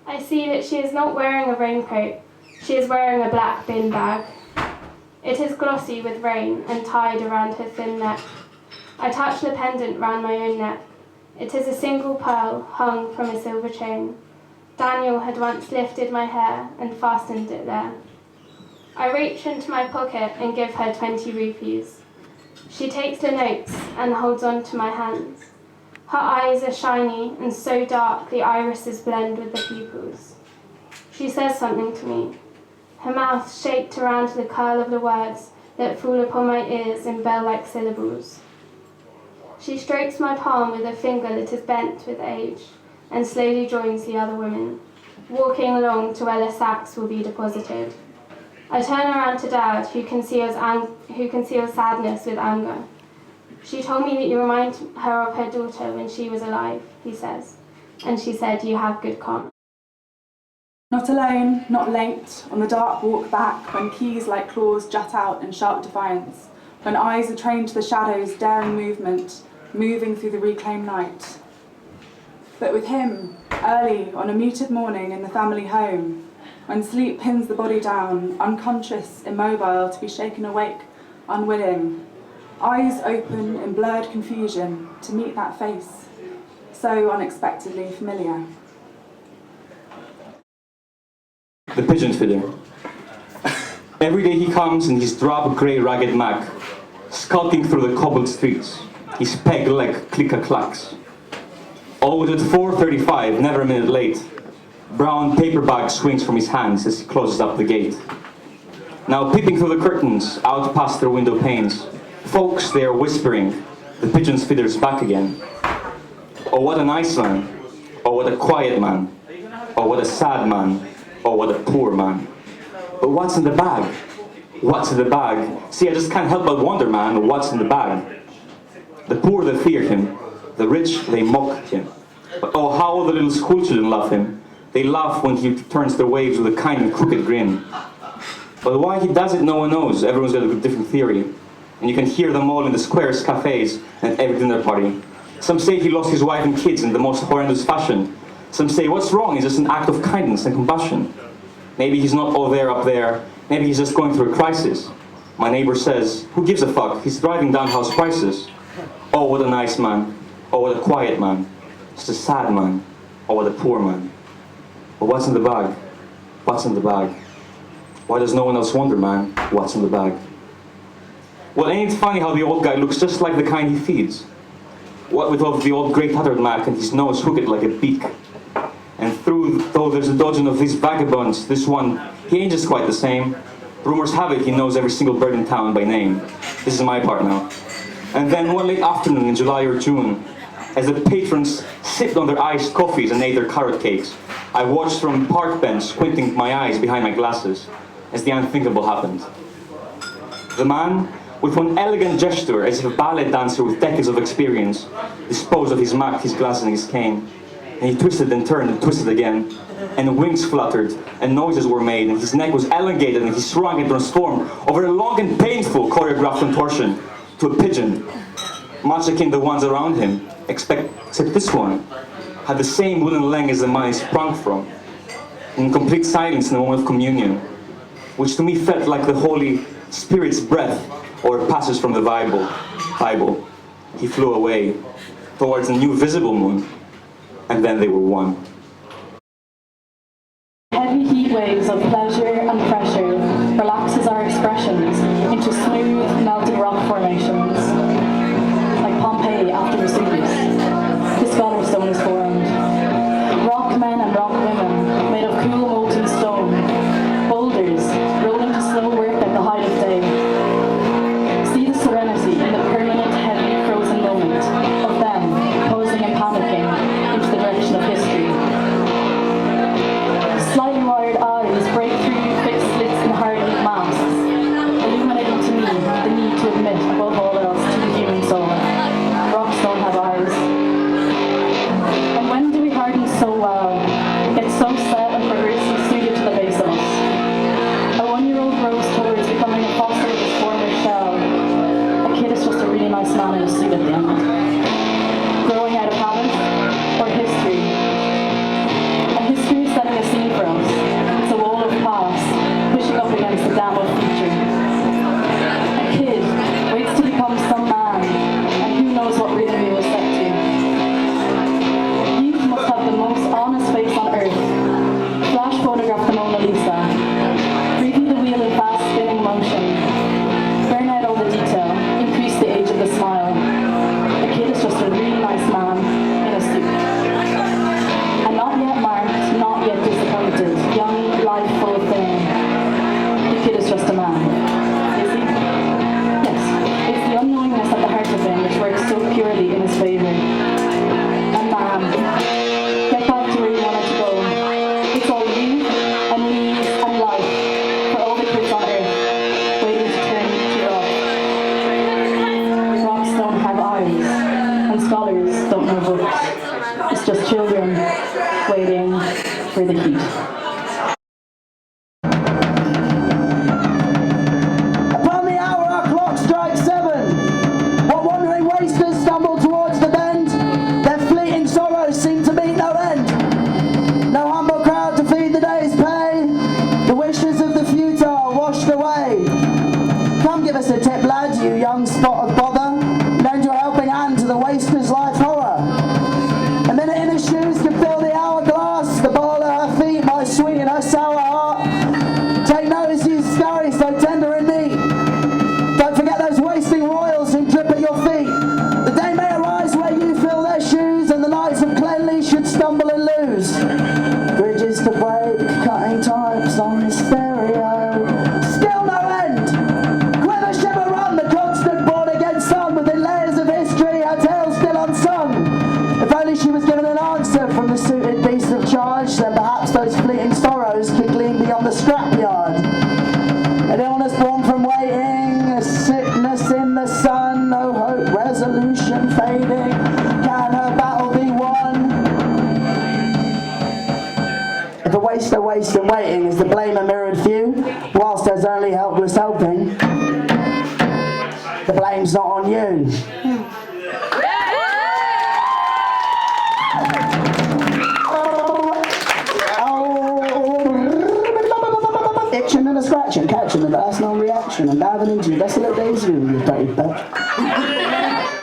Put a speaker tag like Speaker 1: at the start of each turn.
Speaker 1: I see that she is not wearing a raincoat. She is wearing a black bin bag. It is glossy with rain and tied around her thin neck. I touch the pendant round my own neck. It is a single pearl hung from a silver chain. Daniel had once lifted my hair and fastened it there. I reach into my pocket and give her 20 rupees. She takes the notes and holds on to my hands. Her eyes are shiny and so dark the irises blend with the pupils. She says something to me. Her mouth shaped around the curl of the words that fall upon my ears in bell-like syllables. She strokes my palm with a finger that is bent with age and slowly joins the other women, walking along to where the sacks will be deposited. I turn around to Dad, who conceals sadness with anger. She told me that you remind her of her daughter when she was alive, he says, and she said you have good karma.
Speaker 2: Not alone, not late, on the dark walk back, when keys like claws jut out in sharp defiance, when eyes are trained to the shadows' daring movement, moving through the reclaimed night. But with him, early on a muted morning in the family home, when sleep pins the body down, unconscious, immobile, to be shaken awake, unwilling, eyes open in blurred confusion to meet that face, so unexpectedly familiar.
Speaker 3: The pigeon feeder. Every day he comes in his drab grey ragged Mac, skulking through the cobbled streets, his peg leg click-a-clacks. Always at 4:35, never a minute late. Brown paper bag swings from his hands as he closes up the gate. Now peeping through the curtains, out past their window panes, folks, they are whispering, the pigeon's feeder's back again. Oh, what a nice man. Oh, what a quiet man. Oh, what a sad man. Oh, what a poor man. But what's in the bag? What's in the bag? See, I just can't help but wonder, man, what's in the bag? The poor, they fear him. The rich, they mock him. But oh, how all the little schoolchildren love him. They laugh when he turns their waves with a kind and crooked grin. But why he does it, no one knows. Everyone's got a different theory. And you can hear them all in the squares, cafes, and at every dinner party. Some say he lost his wife and kids in the most horrendous fashion. Some say, what's wrong? It's just an act of kindness and compassion. Maybe he's not all there up there. Maybe he's just going through a crisis. My neighbor says, who gives a fuck? He's driving down house prices. Oh, what a nice man. Oh, what a quiet man. Just a sad man. Oh, what a poor man. But what's in the bag? What's in the bag? Why does no one else wonder, man, what's in the bag? Well, ain't it funny how the old guy looks just like the kind he feeds? What with all the old grey-tattered Mac and his nose hooked like a beak. And though there's a dozen of these vagabonds, this one, he ain't just quite the same. Rumors have it he knows every single bird in town by name. This is my part now. And then one late afternoon in July or June, as the patrons sipped on their iced coffees and ate their carrot cakes, I watched from a park bench, squinting my eyes behind my glasses, as the unthinkable happened. The man, with one elegant gesture, as if a ballet dancer with decades of experience, disposed of his Mac, his glass, and his cane. And he twisted and turned and twisted again, and wings fluttered, and noises were made, and his neck was elongated, and he shrunk and transformed over a long and painful choreographed contortion to a pigeon, much akin to the ones around him, except this one had the same wooden leg as the man he sprung from, in complete silence in the moment of communion, which to me felt like the Holy Spirit's breath, or passages from the Bible. He flew away towards a new visible moon, and then they were one.
Speaker 4: Heavy heat waves of pleasure and pressure relaxes our expressions into smooth, melted rock formations, like Pompeii after Vesuvius. This featherstone is formed. Rock men and rock women, made of cool molten stone, boulders rolling to slow work at the height of day. See the serenity in the permanent, heavy, frozen moment of them posing and panicking into the direction of history. Slightly wired eyes break through fixed slits in hardened masks, illuminating to me the need to admit above all else to the human soul. Rocks don't knows what rhythm he was set to. Youth must have the most honest face on earth. Flash photograph the Mona Lisa. Preview the wheel in fast spinning motion. Burn out all the detail. Increase the age of the smile. The kid is just a really nice man in a suit. And not yet marked, not yet disappointed. Young, life full of fame. The kid is just a man. Is he? Yes. It's the unknowingness at the heart of him which works so purely in his favour. A man. Get back to where you wanted to go. It's all you and me and life for all the kids on earth waiting to turn to rock. Rocks don't have eyes and scholars don't know books. It's just children waiting for the heat.
Speaker 5: Upon the hour our clock strikes 7. What wandering wasters stumble towards the bend? Their fleeting sorrows seem to meet no end. No humble crowd to feed the day's pay. The wishes of the futile are washed away. Come give us a tip, lad, you young spot of bother. Lend your helping hand to the waster's life horror. A minute in his shoes can fill the hourglass. The ball at her feet might sweeten her sour heart. Take notice, you scurry so tender and neat. Don't forget those wasting royals who drip at your feet. The day may arise where you fill their shoes, and the knights of Clenley should stumble and lose. Bridges to break, cutting types on the stereo. Still no end. Quiver, shiver, run, the constant born against sun. Within layers of history, her tale still unsung. If only she was given an answer from the suited beast of charge, then perhaps those fleeting sorrows could gleam beyond the scrapyard. An illness born from waiting, a sickness in the sun, no hope, resolution fading. Can her battle be won? If a waster wastes in waiting, is the blame a mirrored few? Whilst there's only helpless helping, the blame's not on you. Itching and a scratching, catching the last known reaction, and diving into your desolate days with your dirty bitch.